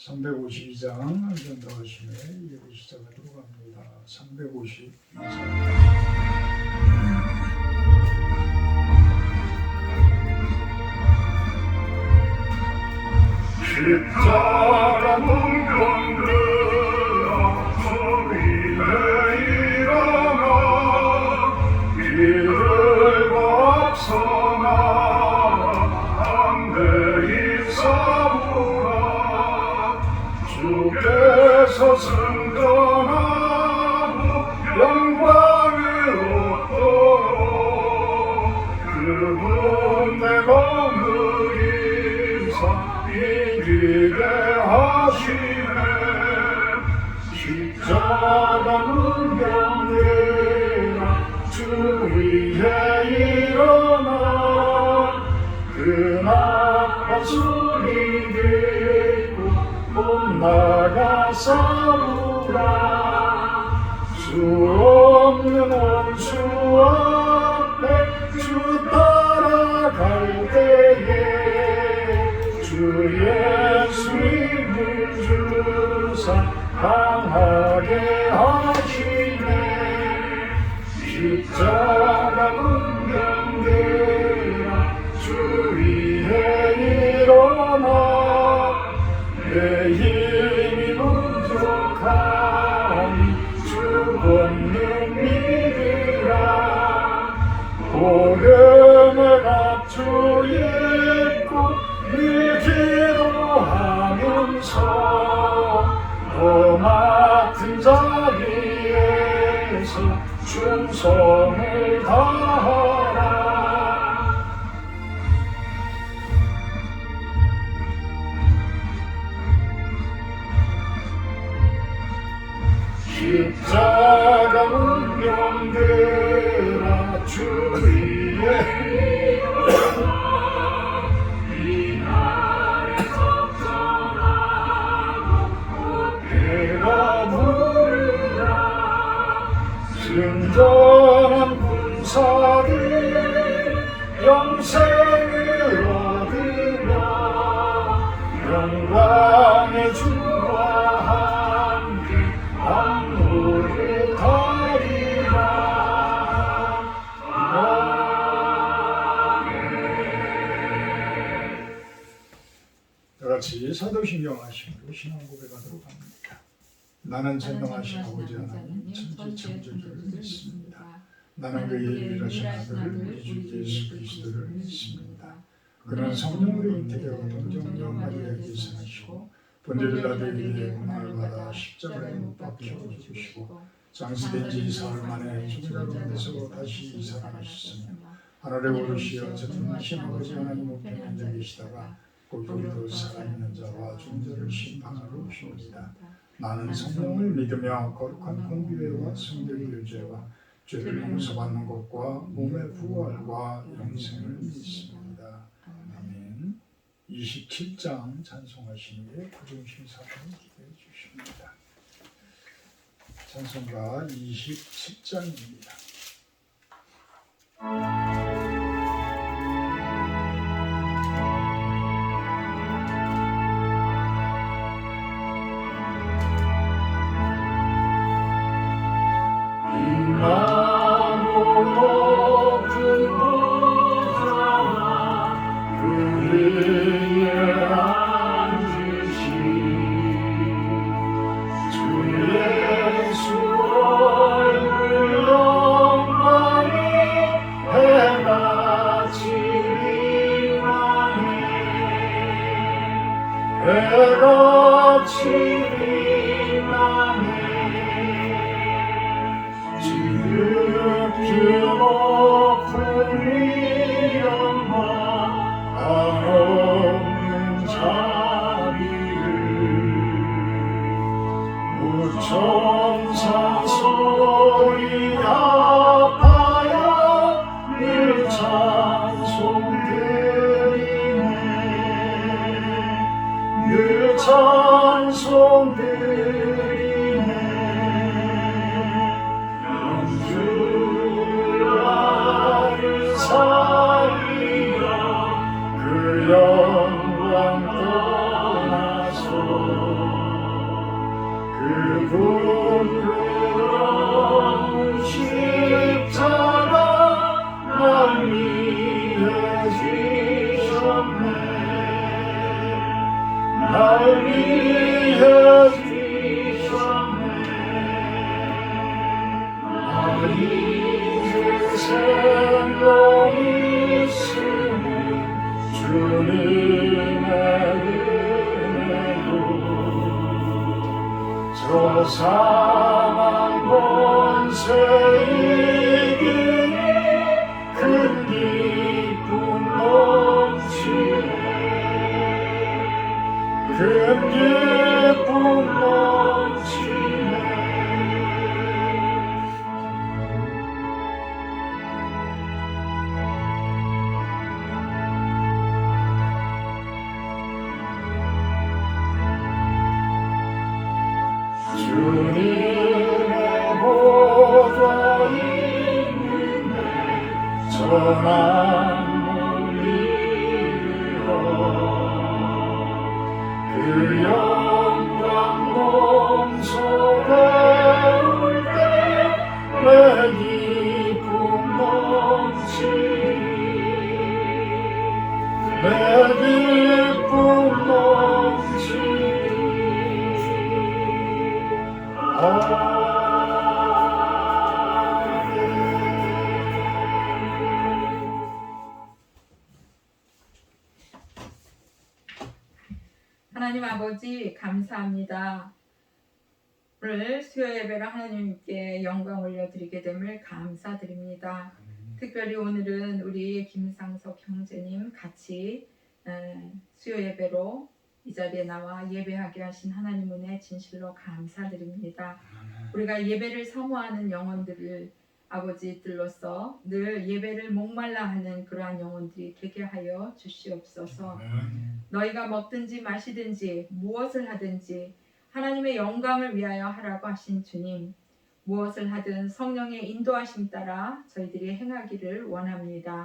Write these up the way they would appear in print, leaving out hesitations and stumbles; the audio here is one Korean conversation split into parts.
352장 안전다하심에 예배 시작하도록 합니다. 352장 십자가 문병들아 소리내 일어나 이들과 앞서나 담대히 싸우라 주께서 승천하고 영광을 얻도록 그분 내가 누리사 이기게 하시네 십자가 문병들아 주 위에 일어나 그 나팔 소리 듣고 못 나가 싸우라 주 없는 원수 앞에 주 따라갈 때에 주 예수님을 주사 강하게 하시네 십자가 문병들아 주 위에 일어나 내 힘이 부족하니 주 본능 믿으라 복음의 갑주 입고 늘 기도하면서 더 맡은 자리에서 충성을 다하라 십자가 문병들아 주 위에 이 날에 적절하고 내가 부르라 승전한 군사들 영생을 얻으며 영광의 주와 함께 안무를 타리라 다같이 사도신경 하심으로 신앙 고백하도록 합니다. 나는 전능하신 아버지 하나님 천지창조주를 믿습니다. 나는 그의 유일하신 아들 우리 주 예수 그리스도를 믿습니다. 그는 성령으로 잉태되어 동정녀 마리아에게 생하시고 본디오 빌라도에게 고난을 받아 십자가에 못 박혀 죽으시고 장사된 지 사흘 만에 죽은 가운데서 다시 살아나셨으며 하늘에 오르시어 전능하신 아버지 하나님 우편에 앉아 계시다가 고기도 살아있는 자와 죽은 자를 심판하러 오시옵니다. 나는 성령을 믿으며 거룩한 공교회와 성령의 교제와 죄를 용서받는 것과 몸의 부활과 영생을 믿습니다. 아멘. 27장 찬송하신 후에 구중심사를 기도해 주십니다. 찬송가 27장입니다. 천사 소리 아파야 늘 찬송드리네 늘 찬송드리네 영주를 살리며 그 영광 떠나서 그 부끄러운 십자가 날 위해 지셨네. 날 위해 지셨네. 나 이제 생명이 있으니 주님의 은혜로 저 사망 권세 이기니 큰 기쁨 넘치네. 큰 기쁨 넘치네. 주님의 보좌 있는데 전한 물이여 그 영광 넘쳐나올 때 내 기쁨 넘치니 내 기쁨 넘치니 하나님 아버지 감사합니다. 오늘 수요 예배로 하나님께 영광 올려드리게 됨을 감사드립니다. 특별히 오늘은 우리 김상석 형제님 같이 수요 예배로 이 자리에 나와 예배하게 하신 하나님 은혜 진실로 감사드립니다. 우리가 예배를 사모하는 영혼들을 아버지들로서 늘 예배를 목말라 하는 그러한 영혼들이 되게 하여 주시옵소서. 너희가 먹든지 마시든지 무엇을 하든지 하나님의 영광을 위하여 하라고 하신 주님, 무엇을 하든 성령의 인도하심 따라 저희들이 행하기를 원합니다.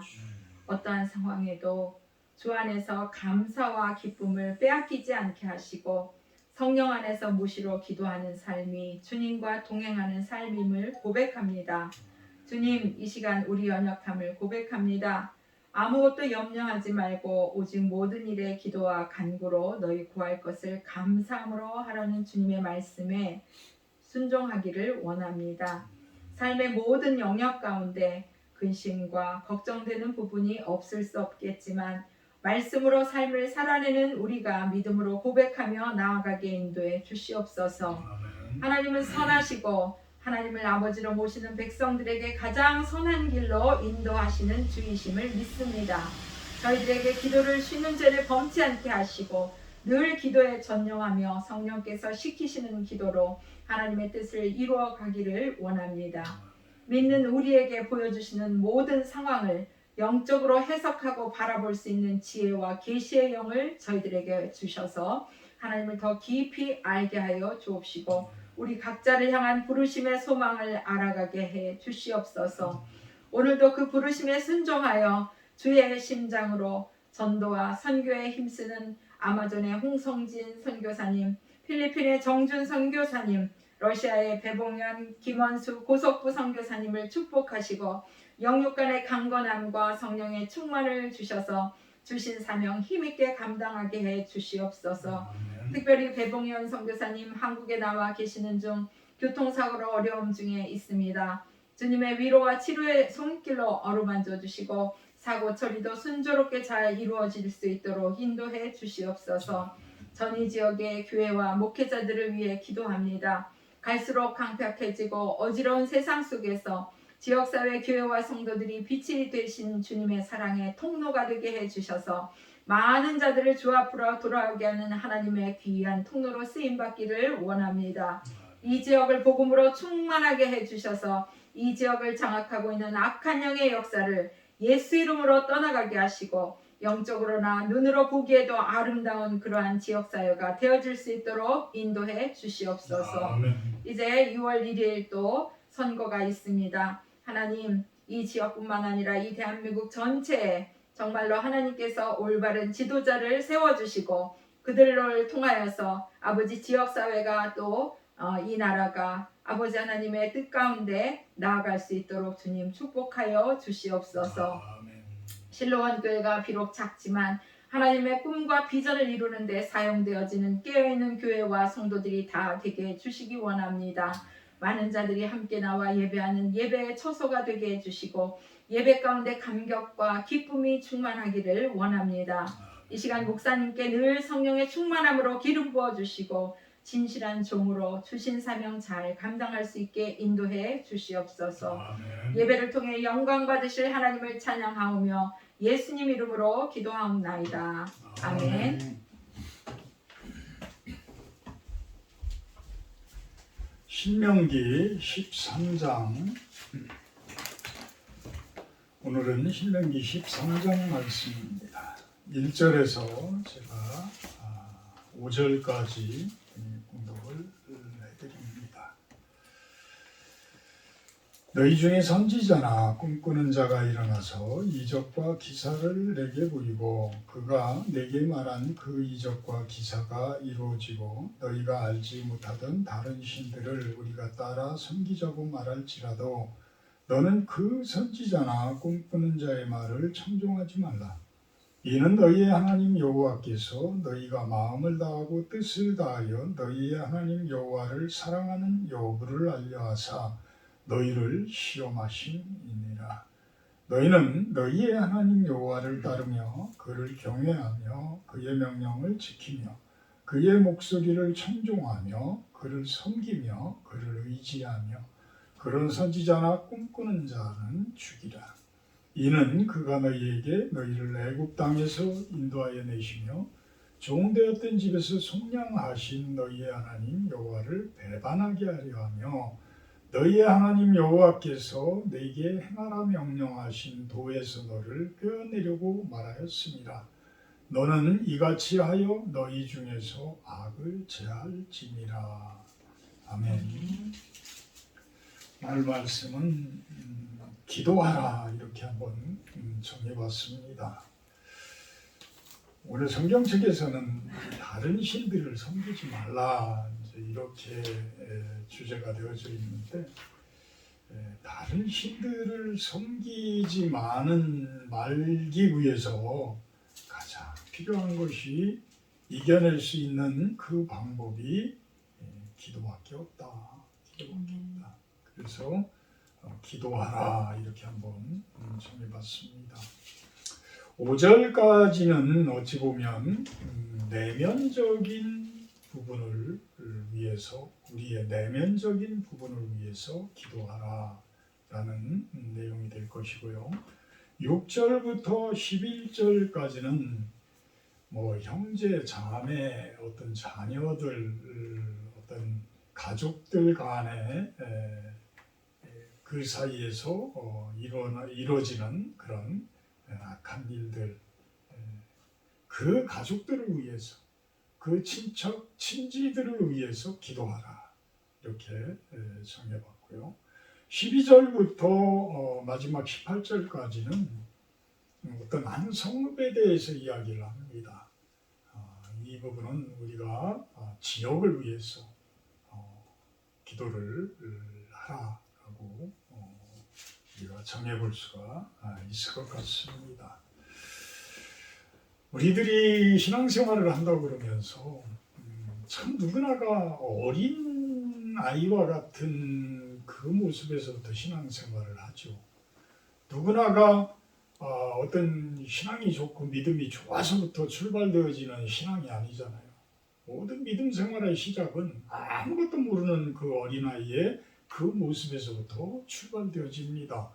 어떠한 상황에도 주 안에서 감사와 기쁨을 빼앗기지 않게 하시고 성령 안에서 무시로 기도하는 삶이 주님과 동행하는 삶임을 고백합니다. 주님, 이 시간 우리 연약함을 고백합니다. 아무것도 염려하지 말고 오직 모든 일에 기도와 간구로 너희 구할 것을 감사함으로 하라는 주님의 말씀에 순종하기를 원합니다. 삶의 모든 영역 가운데 근심과 걱정되는 부분이 없을 수 없겠지만 말씀으로 삶을 살아내는 우리가 믿음으로 고백하며 나아가게 인도해 주시옵소서. 하나님은 선하시고 하나님을 아버지로 모시는 백성들에게 가장 선한 길로 인도하시는 주이심을 믿습니다. 저희들에게 기도를 쉬는 죄를 범치 않게 하시고 늘 기도에 전념하며 성령께서 시키시는 기도로 하나님의 뜻을 이루어 가기를 원합니다. 믿는 우리에게 보여주시는 모든 상황을 영적으로 해석하고 바라볼 수 있는 지혜와 계시의 영을 저희들에게 주셔서 하나님을 더 깊이 알게 하여 주옵시고 우리 각자를 향한 부르심의 소망을 알아가게 해 주시옵소서. 오늘도 그 부르심에 순종하여 주의 심장으로 전도와 선교에 힘쓰는 아마존의 홍성진 선교사님, 필리핀의 정준 선교사님, 러시아의 배봉현, 김원수 고속부 선교사님을 축복하시고 영육 간의 강건함과 성령의 충만을 주셔서 주신 사명 힘있게 감당하게 해 주시옵소서. 특별히 배봉현 선교사님 한국에 나와 계시는 중 교통사고로 어려움 중에 있습니다. 주님의 위로와 치료의 손길로 어루만져 주시고 사고 처리도 순조롭게 잘 이루어질 수 있도록 인도해 주시옵소서. 전이 지역의 교회와 목회자들을 위해 기도합니다. 갈수록 강팍해지고 어지러운 세상 속에서 지역사회 교회와 성도들이 빛이 되신 주님의 사랑의 통로가 되게 해주셔서 많은 자들을 주 앞으로 돌아오게 하는 하나님의 귀한 통로로 쓰임받기를 원합니다. 이 지역을 복음으로 충만하게 해주셔서 이 지역을 장악하고 있는 악한 영의 역사를 예수 이름으로 떠나가게 하시고 영적으로나 눈으로 보기에도 아름다운 그러한 지역사회가 되어질 수 있도록 인도해 주시옵소서. 이제 6월 1일 또 선거가 있습니다. 하나님, 이 지역뿐만 아니라 이 대한민국 전체에 정말로 하나님께서 올바른 지도자를 세워주시고 그들을 통하여서 아버지 지역사회가 또 이 나라가 아버지 하나님의 뜻 가운데 나아갈 수 있도록 주님 축복하여 주시옵소서. 아멘. 실로원 교회가 비록 작지만 하나님의 꿈과 비전을 이루는 데 사용되어지는 깨어있는 교회와 성도들이 다 되게 해주시기 원합니다. 많은 자들이 함께 나와 예배하는 예배의 처소가 되게 해주시고 예배 가운데 감격과 기쁨이 충만하기를 원합니다. 이 시간 목사님께 늘 성령의 충만함으로 기름 부어주시고 진실한 종으로 주신 사명 잘 감당할 수 있게 인도해 주시옵소서. 아멘. 예배를 통해 영광 받으실 하나님을 찬양하오며 예수님 이름으로 기도하옵나이다. 아멘. 신명기 13장, 오늘은 신명기 13장 말씀입니다. 1절에서 제가 5절까지 공독을 해드립니다. 너희 중에 선지자나 꿈꾸는 자가 일어나서 이적과 기사를 내게 보이고 그가 내게 말한 그 이적과 기사가 이루어지고 너희가 알지 못하던 다른 신들을 우리가 따라 섬기자고 말할지라도 너는 그 선지자나 꿈꾸는 자의 말을 청종하지 말라. 이는 너희의 하나님 여호와께서 너희가 마음을 다하고 뜻을 다하여 너희의 하나님 여호와를 사랑하는 여부를 알려하사 너희를 시험하심이니라. 너희는 너희의 하나님 여호와를 따르며 그를 경외하며 그의 명령을 지키며 그의 목소리를 청종하며 그를 섬기며 그를 의지하며 그런 선지자나 꿈꾸는 자는 죽이라. 이는 그가 너희에게 너희를 애굽 땅에서 인도하여 내시며 종되었던 집에서 속량하신 너희의 하나님 여호와를 배반하게 하려 하며 너희의 하나님 여호와께서 너희에게 행하라 명령하신 도에서 너를 빼어내려고 말하였습니다. 너는 이같이 하여 너희 중에서 악을 제할지니라. 아멘. 오늘 말씀은 기도하라 이렇게 한번 정해봤습니다. 오늘 성경책에서는 다른 신들을 섬기지 말라 이렇게 주제가 되어져 있는데 다른 신들을 섬기지 말기 위해서 가장 필요한 것이 이겨낼 수 있는 그 방법이 기도밖에 없다. 그래서 기도하라 이렇게 한번 정해봤습니다. 5절까지는 어찌 보면 내면적인 부분을 위해서 우리의 내면적인 부분을 위해서 기도하라라는 내용이 될 것이고요. 6절부터 11절까지는 뭐 형제, 자매, 어떤 자녀들, 어떤 가족들 간에 그 사이에서 이루어지는 그런 악한 일들, 그 가족들을 위해서, 그 친척, 친지들을 위해서 기도하라 이렇게 정해봤고요. 12절부터 마지막 18절까지는 어떤 한 성읍에 대해서 이야기를 합니다. 이 부분은 우리가 지역을 위해서 기도를 하라라고 우리가 정해볼 수가 있을 것 같습니다. 우리들이 신앙생활을 한다고 그러면서 참 누구나가 어린 아이와 같은 그 모습에서부터 신앙생활을 하죠. 누구나가 어떤 신앙이 좋고 믿음이 좋아서부터 출발되어지는 신앙이 아니잖아요. 모든 믿음 생활의 시작은 아무것도 모르는 그 어린아이의 그 모습에서부터 출발되어집니다.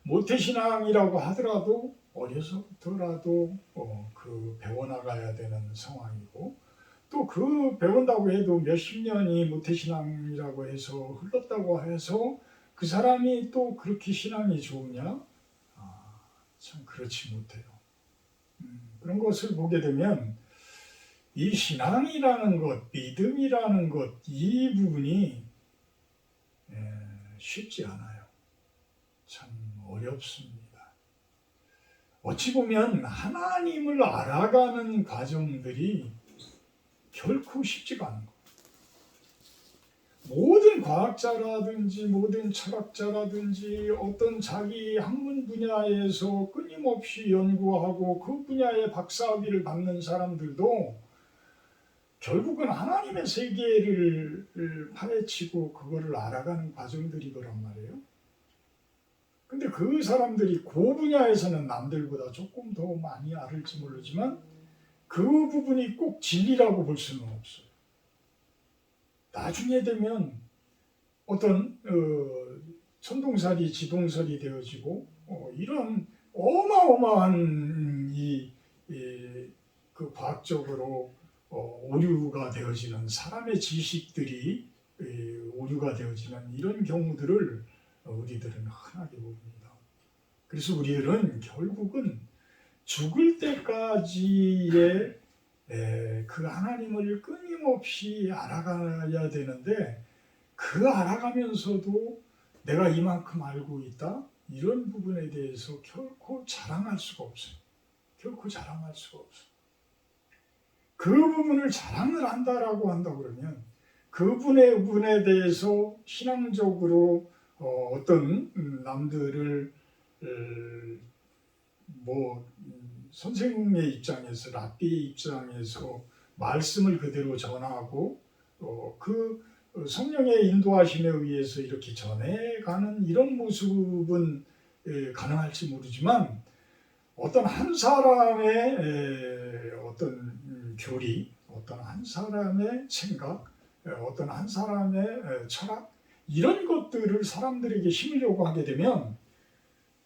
모태신앙이라고 하더라도 어려서부터라도 그 배워나가야 되는 상황이고 또 그 배운다고 해도 몇십 년이 모태신앙이라고 해서 흘렀다고 해서 그 사람이 또 그렇게 신앙이 좋으냐? 참 그렇지 못해요. 그런 것을 보게 되면 이 신앙이라는 것, 믿음이라는 것, 이 부분이 쉽지 않아요. 참 어렵습니다. 어찌 보면 하나님을 알아가는 과정들이 결코 쉽지가 않은 거예요. 모든 과학자라든지 모든 철학자라든지 어떤 자기 학문 분야에서 끊임없이 연구하고 그 분야의 박사학위를 받는 사람들도 결국은 하나님의 세계를 파헤치고 그거를 알아가는 과정들이 거란 말이에요. 근데 그 사람들이 그 분야에서는 남들보다 조금 더 많이 알을지 모르지만 그 부분이 꼭 진리라고 볼 수는 없어요. 나중에 되면 어떤 천동설이 지동설이 되어지고 이런 어마어마한 그 과학적으로 오류가 되어지는 사람의 지식들이 오류가 되어지는 이런 경우들을 우리들은 흔하게 봅니다. 그래서 우리들은 결국은 죽을 때까지의 그 하나님을 끊임없이 알아가야 되는데 그 알아가면서도 내가 이만큼 알고 있다 이런 부분에 대해서 결코 자랑할 수가 없어요. 결코 자랑할 수가 없어요. 그 부분을 자랑을 한다라고 한다 그러면 그 부분에 대해서 신앙적으로 어떤 남들을 선생님의 입장에서 랍비의 입장에서 말씀을 그대로 전하고 그 성령의 인도하심에 의해서 이렇게 전해가는 이런 모습은 가능할지 모르지만 어떤 한 사람의 어떤 교리, 어떤 한 사람의 생각, 어떤 한 사람의 철학 이런 것들을 사람들에게 심으려고 하게 되면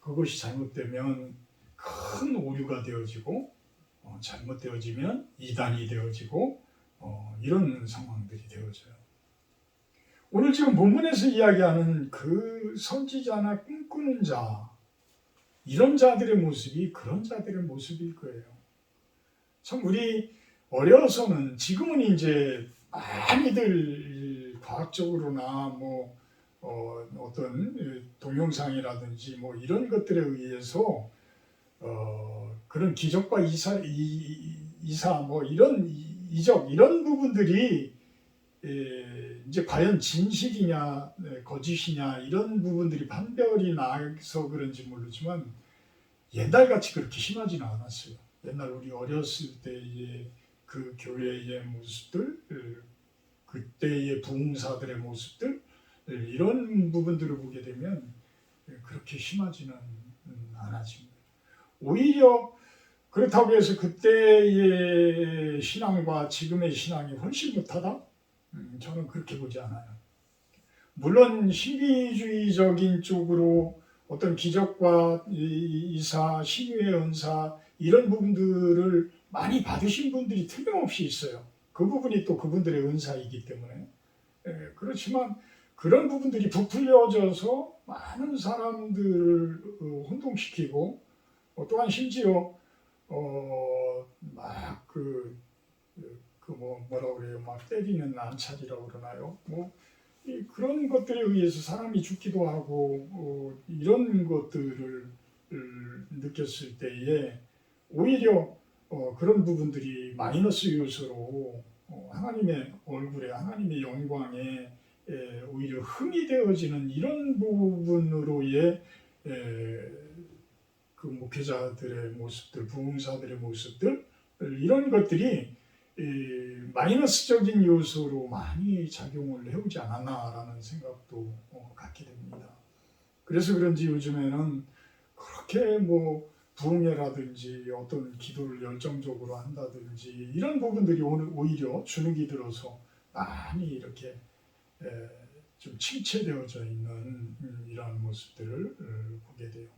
그것이 잘못되면 큰 오류가 되어지고 잘못되어지면 이단이 되어지고 이런 상황들이 되어져요. 오늘 지금 본문에서 이야기하는 그 선지자나 꿈꾸는 자 이런 자들의 모습이 그런 자들의 모습일 거예요. 참 우리 어려서는 지금은 이제 많이들 과학적으로나 어떤 동영상이라든지 이런 것들에 의해서 그런 기적과 이사 이런 이적 이런 부분들이 이제 과연 진실이냐 거짓이냐 이런 부분들이 판별이 나서 그런지 모르지만 옛날같이 그렇게 심하지는 않았어요. 옛날 우리 어렸을 때의 그 교회의 모습들, 그때의 부흥사들의 모습들 이런 부분들을 보게 되면 그렇게 심하지는 않았습니다. 오히려 그렇다고 해서 그때의 신앙과 지금의 신앙이 훨씬 못하다? 저는 그렇게 보지 않아요. 물론 신비주의적인 쪽으로 어떤 기적과 이사, 신유의 은사 이런 부분들을 많이 받으신 분들이 틀림없이 있어요. 그 부분이 또 그분들의 은사이기 때문에. 그렇지만 그런 부분들이 부풀려져서 많은 사람들을 혼동시키고 또한 심지어 뭐라 그래요? 막 때리는 난찰이라고 그러나요? 그런 것들에 의해서 사람이 죽기도 하고 이런 것들을 느꼈을 때에 오히려 그런 부분들이 마이너스 요소로 하나님의 얼굴에 하나님의 영광에 오히려 흠이 되어지는 이런 부분으로의 그 목회자들의 모습들, 부흥사들의 모습들 이런 것들이 마이너스적인 요소로 많이 작용을 해오지 않았나라는 생각도 갖게 됩니다. 그래서 그런지 요즘에는 그렇게 부흥회라든지 어떤 기도를 열정적으로 한다든지 이런 부분들이 오히려 주눅이 들어서 많이 이렇게 좀 침체되어져 있는 이러한 모습들을 보게 돼요.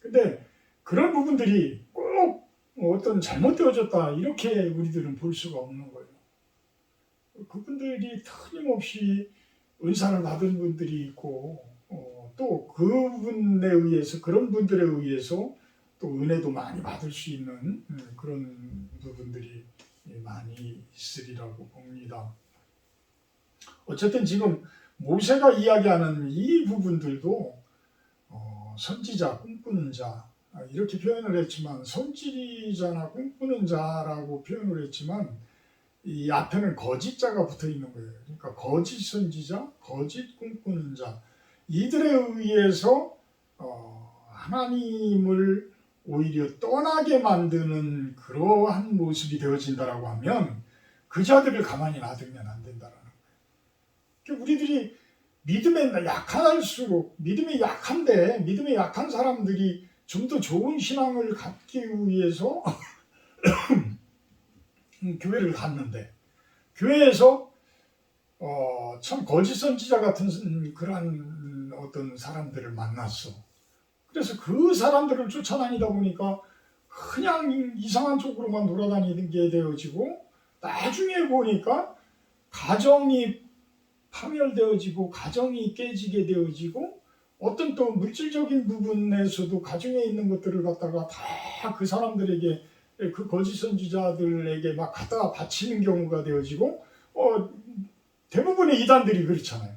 근데 그런 부분들이 꼭 어떤 잘못되어졌다 이렇게 우리들은 볼 수가 없는 거예요. 그분들이 틀림없이 은사를 받은 분들이 있고 또 그분에 의해서 그런 분들에 의해서 또 은혜도 많이 받을 수 있는 그런 부분들이 많이 있으리라고 봅니다. 어쨌든 지금 모세가 이야기하는 이 부분들도 선지자, 꿈꾸는 자 이렇게 표현을 했지만 선지자나 꿈꾸는 자라고 표현을 했지만 이 앞에는 거짓자가 붙어 있는 거예요. 그러니까 거짓 선지자, 거짓 꿈꾸는 자, 이들에 의해서 하나님을 오히려 떠나게 만드는 그러한 모습이 되어진다라고 하면 그 자들을 가만히 놔두면 안 된다라는 거예요. 그러니까 우리들이 믿음에 약할수록 믿음이 약한데 믿음이 약한 사람들이 좀 더 좋은 신앙을 갖기 위해서 교회를 갔는데 교회에서 참 거짓 선지자 같은 그러한 어떤 사람들을 만났어. 그래서 그 사람들을 쫓아다니다 보니까 그냥 이상한 쪽으로만 돌아다니게 되어지고 나중에 보니까 가정이 파멸되어지고 가정이 깨지게 되어지고 어떤 또 물질적인 부분에서도 가정에 있는 것들을 갖다가 다 그 사람들에게 그 거짓 선지자들에게 막 갖다가 바치는 경우가 되어지고 대부분의 이단들이 그렇잖아요.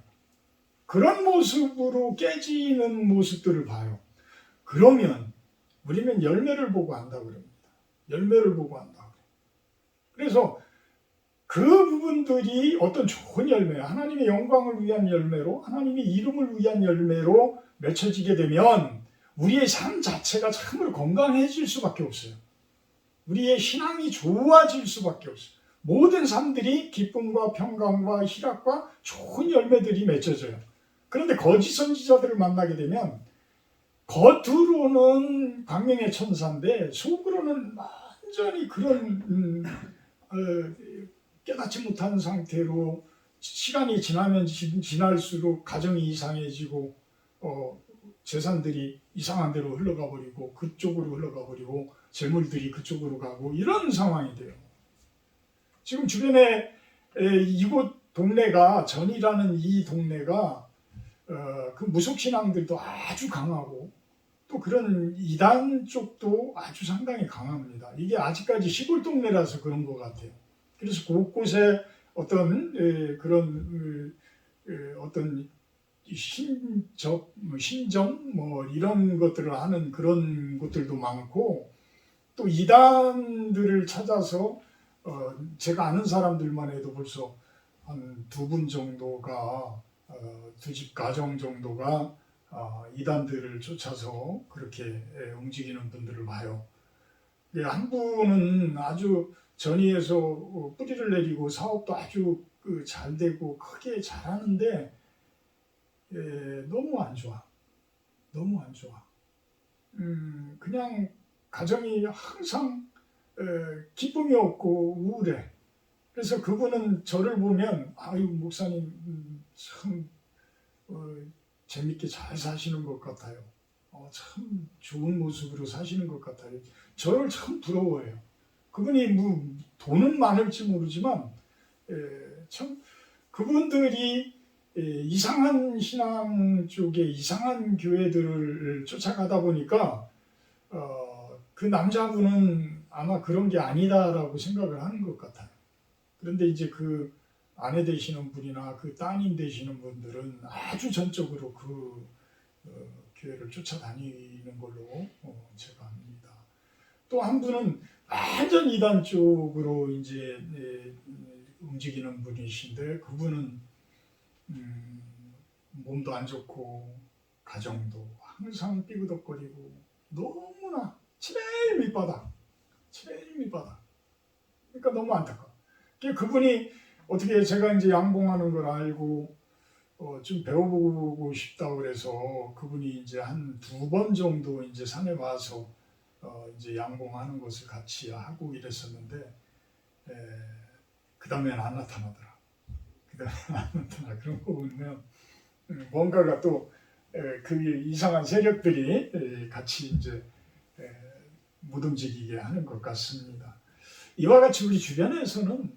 그런 모습으로 깨지는 모습들을 봐요. 그러면 우리는 열매를 보고 안다고 그럽니다. 열매를 보고 안다고. 그래서 그 부분들이 어떤 좋은 열매, 하나님의 영광을 위한 열매로, 하나님의 이름을 위한 열매로 맺혀지게 되면 우리의 삶 자체가 참으로 건강해질 수밖에 없어요. 우리의 신앙이 좋아질 수밖에 없어요. 모든 삶들이 기쁨과 평강과 희락과 좋은 열매들이 맺혀져요. 그런데 거짓 선지자들을 만나게 되면 겉으로는 광명의 천사인데 속으로는 완전히 그런 깨닫지 못하는 상태로 시간이 지나면 지날수록 가정이 이상해지고 재산들이 이상한 데로 흘러가 버리고 그쪽으로 흘러가 버리고 재물들이 그쪽으로 가고 이런 상황이 돼요. 지금 주변에 이곳 동네가 전이라는 이 동네가 그 무속신앙들도 아주 강하고 또 그런 이단 쪽도 아주 상당히 강합니다. 이게 아직까지 시골 동네라서 그런 것 같아요. 그래서 곳곳에 어떤 그런 어떤 신정 뭐 이런 것들을 하는 그런 곳들도 많고 또 이단들을 찾아서 제가 아는 사람들만 해도 벌써 한 2분 정도가 두 집 가정 정도가 이단들을 쫓아서 그렇게 움직이는 분들을 봐요. 한 분은 아주 전위에서 뿌리를 내리고 사업도 아주 잘 되고 크게 잘하는데 너무 안 좋아. 너무 안 좋아. 그냥 가정이 항상 기쁨이 없고 우울해. 그래서 그분은 저를 보면 아유 목사님 참 재밌게 잘 사시는 것 같아요. 참 좋은 모습으로 사시는 것 같아요. 저를 참 부러워해요. 그분이 뭐 돈은 많을지 모르지만 참 그분들이 이상한 신앙 쪽에 이상한 교회들을 쫓아가다 보니까 그 남자분은 아마 그런 게 아니다라고 생각을 하는 것 같아요. 그런데 이제 그 아내 되시는 분이나 그 따님 되시는 분들은 아주 전적으로 그 교회를 쫓아다니는 걸로 제가 압니다. 또 한 분은 완전 이단 쪽으로 이제 움직이는 분이신데 그분은 몸도 안 좋고 가정도 항상 삐그덕거리고 너무나 제일 밑바닥. 그러니까 너무 안타까워. 그분이 어떻게 제가 이제 양봉하는 걸 알고 좀 배워보고 싶다고 그래서 그분이 이제 한 2번 정도 이제 산에 와서 이제 양봉하는 것을 같이 하고 이랬었는데 그 다음에는 안 나타나더라. 그런 거 보면 뭔가가 또 그 이상한 세력들이 같이 이제 못 움직이게 하는 것 같습니다. 이와 같이 우리 주변에서는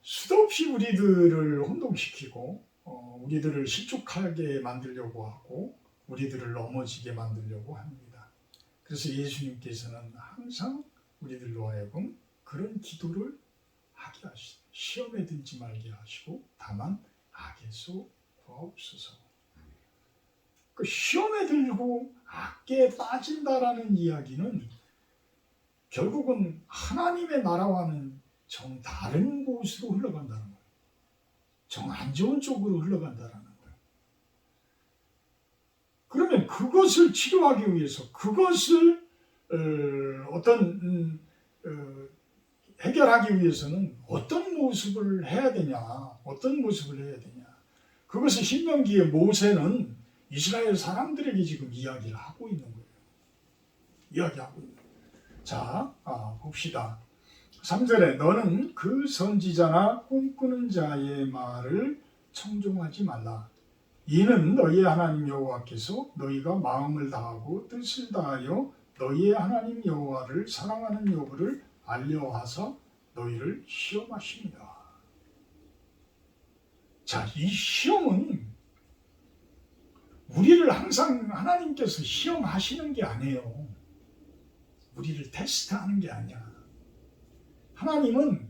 수도 없이 우리들을 혼동시키고 우리들을 실족하게 만들려고 하고 우리들을 넘어지게 만들려고 합니다. 그래서 예수님께서는 항상 우리들로 하여금 그런 기도를 하게 하시고 시험에 들지 말게 하시고 다만 악에서 구하옵소서. 그 시험에 들고 악에 빠진다라는 이야기는 결국은 하나님의 나라와는 정 다른 곳으로 흘러간다는 거예요. 정 안 좋은 쪽으로 흘러간다는 거예요. 그러면 그것을 치료하기 위해서 그것을 해결하기 위해서는 어떤 모습을 해야 되냐, 어떤 모습을 해야 되냐. 그것을 신명기의 모세는 이스라엘 사람들에게 지금 이야기를 하고 있는 거예요. 이야기하고 있는 거예요. 자, 봅시다. 3절에 너는 그 선지자나 꿈꾸는 자의 말을 청종하지 말라. 이는 너희의 하나님 여호와께서 너희가 마음을 다하고 뜻을 다하여 너희의 하나님 여호와를 사랑하는 여부를 알려하사 너희를 시험하십니다. 자, 이 시험은 우리를 항상 하나님께서 시험하시는 게 아니에요. 우리를 테스트하는 게 아니야. 하나님은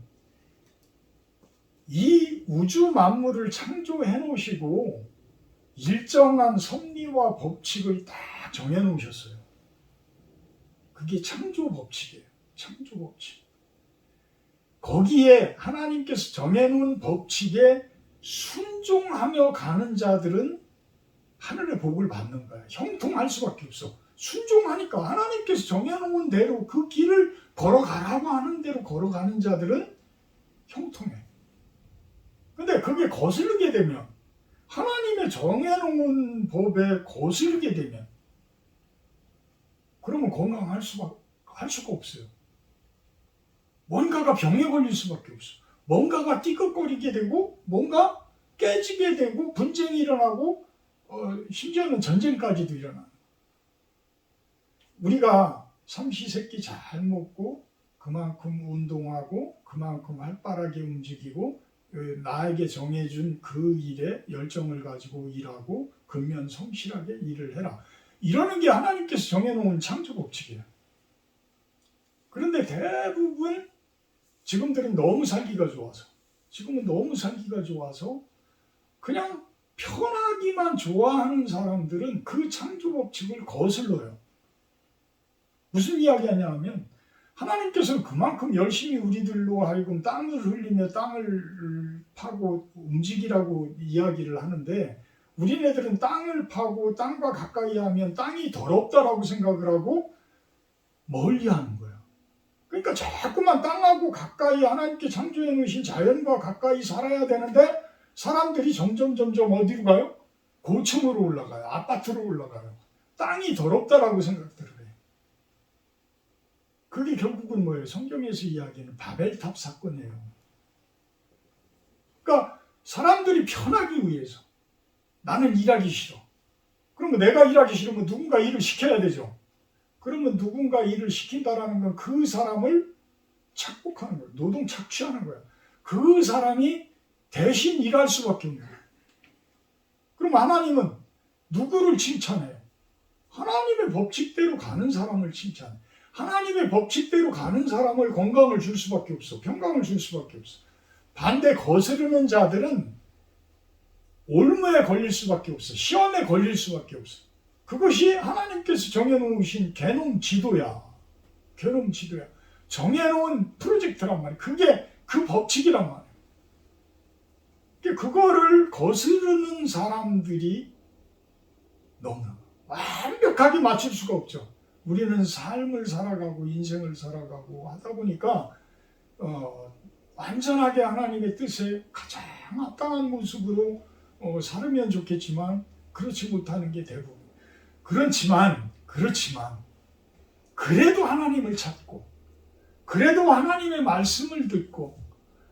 이 우주 만물을 창조해 놓으시고 일정한 섭리와 법칙을 딱 정해 놓으셨어요. 그게 창조 법칙이에요. 창조 법칙. 거기에 하나님께서 정해 놓은 법칙에 순종하며 가는 자들은 하늘의 복을 받는 거야. 형통할 수밖에 없어. 순종하니까 하나님께서 정해놓은 대로 그 길을 걸어가라고 하는 대로 걸어가는 자들은 형통해. 근데 그게 거스르게 되면, 하나님의 정해놓은 법에 거스르게 되면, 그러면 건강할 수가 없어요. 뭔가가 병에 걸릴 수밖에 없어. 뭔가가 띠걱거리게 되고, 뭔가 깨지게 되고, 분쟁이 일어나고, 심지어는 전쟁까지도 일어나는. 우리가 삼시세끼 잘 먹고 그만큼 운동하고 그만큼 활발하게 움직이고 나에게 정해준 그 일에 열정을 가지고 일하고 근면 성실하게 일을 해라. 이러는 게 하나님께서 정해놓은 창조 법칙이에요. 그런데 대부분 지금은 너무 살기가 좋아서 그냥 편하기만 좋아하는 사람들은 그 창조 법칙을 거슬러요. 무슨 이야기하냐 하면 하나님께서는 그만큼 열심히 우리들로 하여금 땅을 흘리며 땅을 파고 움직이라고 이야기를 하는데 우리네들은 땅을 파고 땅과 가까이 하면 땅이 더럽다라고 생각을 하고 멀리 하는 거야. 그러니까 자꾸만 땅하고 가까이 하나님께 창조해 놓으신 자연과 가까이 살아야 되는데 사람들이 점점 어디로 가요? 고층으로 올라가요. 아파트로 올라가요. 땅이 더럽다라고 생각들을 해요. 그게 결국은 뭐예요? 성경에서 이야기하는 바벨탑 사건이에요. 그러니까 사람들이 편하기 위해서 나는 일하기 싫어. 그러면 내가 일하기 싫으면 누군가 일을 시켜야 되죠. 그러면 누군가 일을 시킨다라는 건 그 사람을 착복하는 거예요. 노동 착취하는 거예요. 그 사람이 대신 일할 수밖에 없는 거예요. 그럼 하나님은 누구를 칭찬해요? 하나님의 법칙대로 가는 사람을 칭찬해요. 하나님의 법칙대로 가는 사람을 건강을 줄 수밖에 없어. 평강을 줄 수밖에 없어. 반대 거스르는 자들은 올무에 걸릴 수밖에 없어. 시험에 걸릴 수밖에 없어. 그것이 하나님께서 정해놓으신 개놈 지도야. 개놈 지도야. 정해놓은 프로젝트란 말이야. 그게 그 법칙이란 말이야. 그거를 거스르는 사람들이 너무나 완벽하게 맞출 수가 없죠. 우리는 삶을 살아가고 인생을 살아가고 하다 보니까 완전하게 하나님의 뜻에 가장 합당한 모습으로 살으면 좋겠지만 그렇지 못하는 게 대부분. 그렇지만 그래도 하나님을 찾고 그래도 하나님의 말씀을 듣고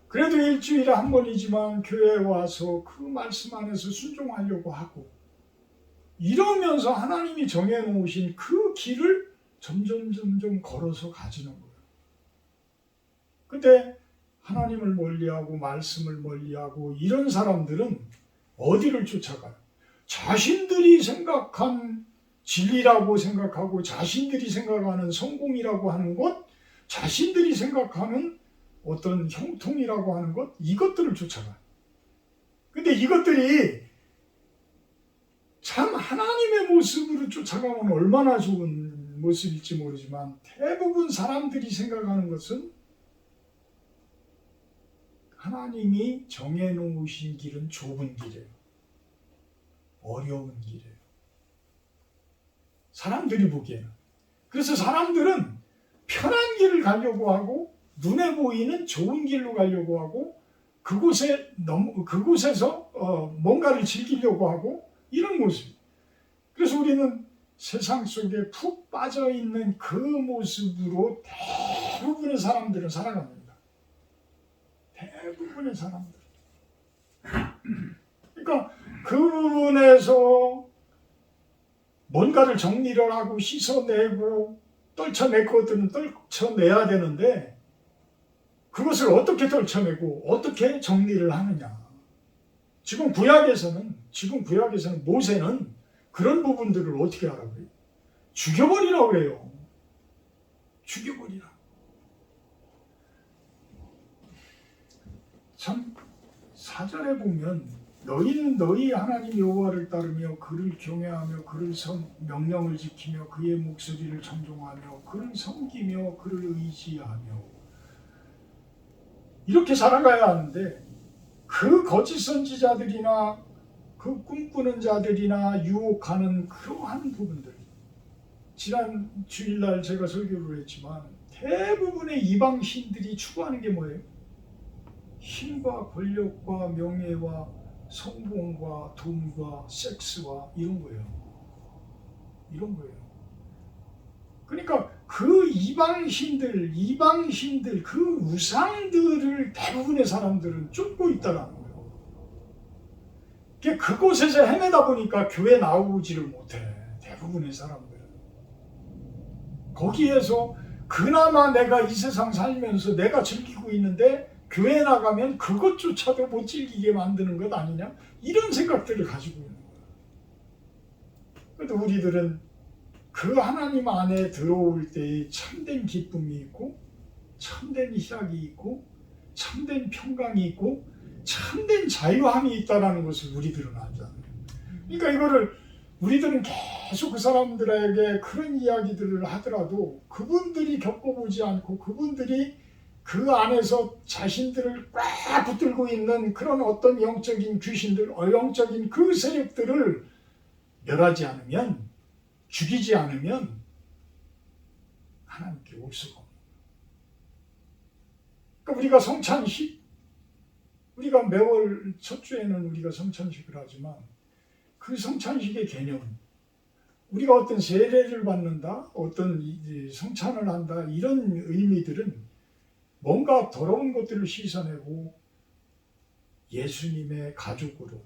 그래도 일주일에 한 번이지만 교회에 와서 그 말씀 안에서 순종하려고 하고 이러면서 하나님이 정해놓으신 그 길을 점점 걸어서 가지는 거예요. 근데 하나님을 멀리하고 말씀을 멀리하고 이런 사람들은 어디를 쫓아가요? 자신들이 생각한 진리라고 생각하고 자신들이 생각하는 성공이라고 하는 것, 자신들이 생각하는 어떤 형통이라고 하는 것, 이것들을 쫓아가요. 근데 이것들이 참 하나님의 모습으로 쫓아가면 얼마나 좋은 모습일지 모르지만 대부분 사람들이 생각하는 것은 하나님이 정해놓으신 길은 좁은 길이에요. 어려운 길이에요. 사람들이 보기에는. 그래서 사람들은 편한 길을 가려고 하고 눈에 보이는 좋은 길로 가려고 하고 그곳에서 뭔가를 즐기려고 하고 이런 모습. 그래서 우리는 세상 속에 푹 빠져 있는 그 모습으로 대부분의 사람들은 살아갑니다. 대부분의 사람들. 그러니까 그 부분에서 뭔가를 정리를 하고 씻어내고 떨쳐낼 것들은 떨쳐내야 되는데 그것을 어떻게 떨쳐내고 어떻게 정리를 하느냐. 지금 구약에서는 모세는 그런 부분들을 어떻게 하라고 그래요? 죽여버리라고 그래요. 죽여버리라. 참 사절에 보면 너희는 너희 하나님 여호와를 따르며 그를 경외하며 그를 명령을 지키며 그의 목소리를 청종하며 그를 섬기며 그를 의지하며 이렇게 살아가야 하는데 그 거짓 선지자들이나 그 꿈꾸는 자들이나 유혹하는 그러한 부분들 지난 주일날 제가 설교를 했지만 대부분의 이방신들이 추구하는 게 뭐예요? 힘과 권력과 명예와 성공과 돈과 섹스와 이런 거예요. 이런 거예요. 그러니까 그 이방신들 그 우상들을 대부분의 사람들은 쫓고 있다라는 거예요. 그곳에서 헤매다 보니까 교회 나오지를 못해. 대부분의 사람들은. 거기에서 그나마 내가 이 세상 살면서 내가 즐기고 있는데 교회 나가면 그것조차도 못 즐기게 만드는 것 아니냐? 이런 생각들을 가지고 있는 거예요. 그런데 우리들은 그 하나님 안에 들어올 때의 참된 기쁨이 있고 참된 희락이 있고 참된 평강이 있고 참된 자유함이 있다는 것을 우리들은 알잖아요. 그러니까 이거를 우리들은 계속 그 사람들에게 그런 이야기들을 하더라도 그분들이 겪어보지 않고 그분들이 그 안에서 자신들을 꽉 붙들고 있는 그런 어떤 영적인 귀신들, 영적인 그 세력들을 멸하지 않으면, 죽이지 않으면 하나님께 올 수가 없는 거예요. 그러니까 우리가 성찬식, 우리가 매월 첫 주에는 우리가 성찬식을 하지만 그 성찬식의 개념은 우리가 어떤 세례를 받는다, 어떤 성찬을 한다 이런 의미들은 뭔가 더러운 것들을 씻어내고 예수님의 가족으로,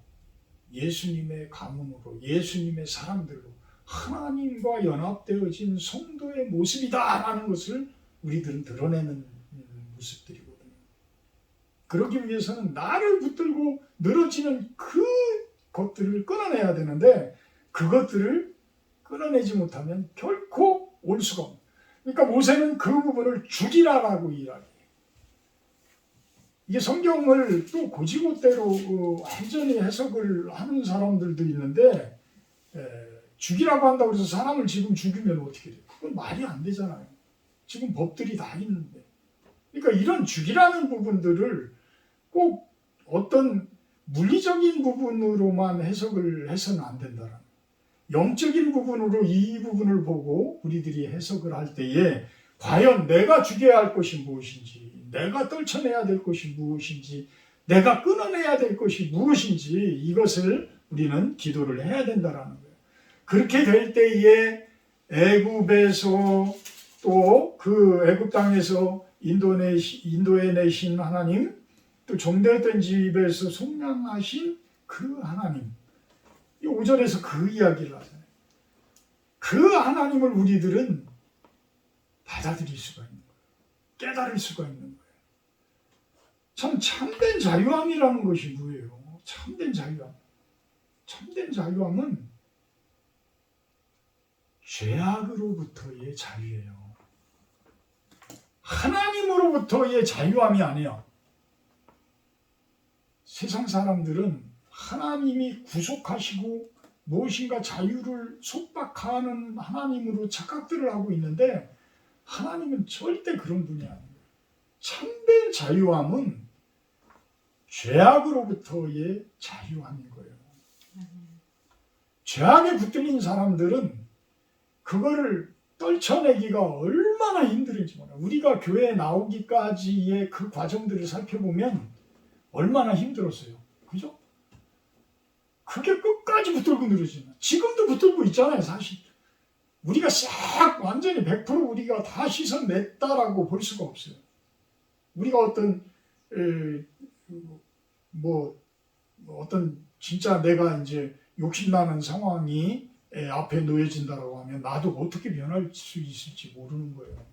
예수님의 가문으로, 예수님의 사람들로 하나님과 연합되어진 성도의 모습이다라는 것을 우리들은 드러내는 모습들이거든요. 그러기 위해서는 나를 붙들고 늘어지는 그 것들을 끊어내야 되는데 그것들을 끊어내지 못하면 결코 올 수가 없는. 그러니까 모세는 그 부분을 죽이라라고 이야기해요. 이게 성경을 또 고지고대로 완전히 해석을 하는 사람들도 있는데 죽이라고 한다고 해서 사람을 지금 죽이면 어떻게 돼요? 그건 말이 안 되잖아요. 지금 법들이 다 있는데. 그러니까 이런 죽이라는 부분들을 꼭 어떤 물리적인 부분으로만 해석을 해서는 안 된다는 거예요. 영적인 부분으로 이 부분을 보고 우리들이 해석을 할 때에 과연 내가 죽여야 할 것이 무엇인지, 내가 떨쳐내야 될 것이 무엇인지, 내가 끊어내야 될 것이 무엇인지 이것을 우리는 기도를 해야 된다는 거예요. 그렇게 될 때에 애굽에서 또 그 애굽 땅에서 인도에 내신 하나님, 또 종되었던 집에서 속량하신 그 하나님, 이 5절에서 그 이야기를 하잖아요. 그 하나님을 우리들은 받아들일 수가 있는 거예요. 깨달을 수가 있는 거예요. 참 참된 자유함이라는 것이 뭐예요? 참된 자유함. 참된 자유함은 죄악으로부터의 자유예요. 하나님으로부터의 자유함이 아니야. 세상 사람들은 하나님이 구속하시고 무엇인가 자유를 속박하는 하나님으로 착각들을 하고 있는데 하나님은 절대 그런 분이 아니에요. 참된 자유함은 죄악으로부터의 자유함인 거예요. 죄악에 붙들린 사람들은 그거를 떨쳐내기가 얼마나 힘들은지 몰라요. 우리가 교회에 나오기까지의 그 과정들을 살펴보면 얼마나 힘들었어요. 그죠? 그게 끝까지 붙들고 늘어지는. 지금도 붙들고 있잖아요, 사실. 우리가 싹 완전히 100% 우리가 다 씻어냈다라고 볼 수가 없어요. 우리가 어떤 진짜 내가 이제 욕심나는 상황이 앞에 놓여진다라고 하면 나도 어떻게 변할 수 있을지 모르는 거예요.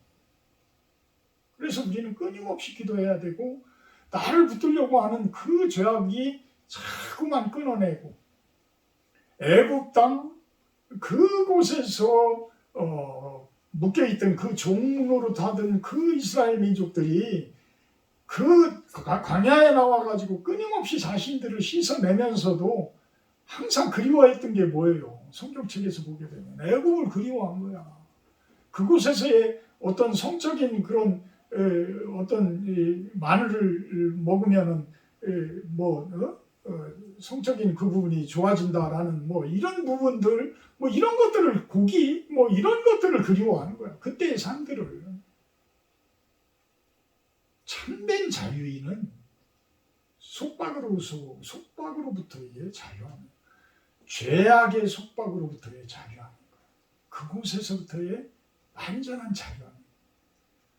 그래서 우리는 끊임없이 기도해야 되고 나를 붙들려고 하는 그 죄악이 자꾸만 끊어내고 애굽 땅 그곳에서 묶여있던 그 종로로 타던 그 이스라엘 민족들이 그 광야에 나와가지고 끊임없이 자신들을 씻어내면서도 항상 그리워했던 게 뭐예요? 성경책에서 보게 되면 애굽을 그리워한 거야. 그곳에서의 어떤 성적인 그런 어떤 마늘을 먹으면은 성적인 그 부분이 좋아진다라는 이런 부분들 이런 것들을 고기 이런 것들을 그리워하는 거야. 그때의 삶들을. 참된 자유인은 속박으로부터의 자유함, 죄악의 속박으로부터의 자유함, 그곳에서부터의 완전한 자유함.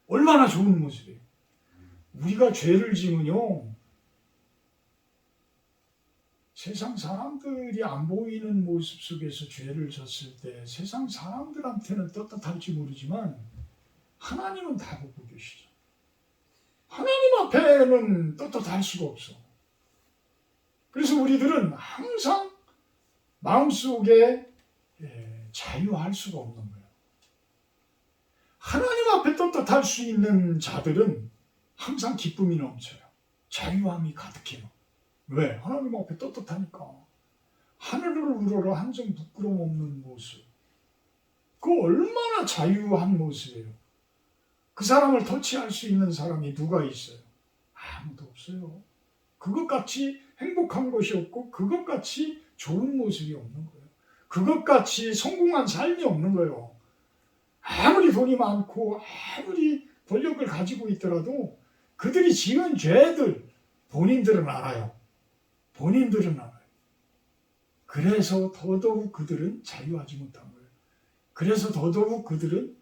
얼마나 좋은 모습이에요. 우리가 죄를 지으면요, 세상 사람들이 안 보이는 모습 속에서 죄를 졌을 때 세상 사람들한테는 떳떳할지 모르지만 하나님은 다 보고 계시죠. 하나님 앞에는 떳떳할 수가 없어. 그래서 우리들은 항상 마음속에 자유할 수가 없는 거예요. 하나님 앞에 떳떳할 수 있는 자들은 항상 기쁨이 넘쳐요. 자유함이 가득해요. 왜? 하나님 앞에 떳떳하니까. 하늘을 우러러 한 점 부끄러움 없는 모습. 그 얼마나 자유한 모습이에요. 그 사람을 터치할 수 있는 사람이 누가 있어요? 아무도 없어요. 그것같이 행복한 것이 없고 그것같이 좋은 모습이 없는 거예요. 그것같이 성공한 삶이 없는 거예요. 아무리 돈이 많고 아무리 권력을 가지고 있더라도 그들이 지은 죄들 본인들은 알아요. 본인들은 알아요. 그래서 더더욱 그들은 자유하지 못한 거예요. 그래서 더더욱 그들은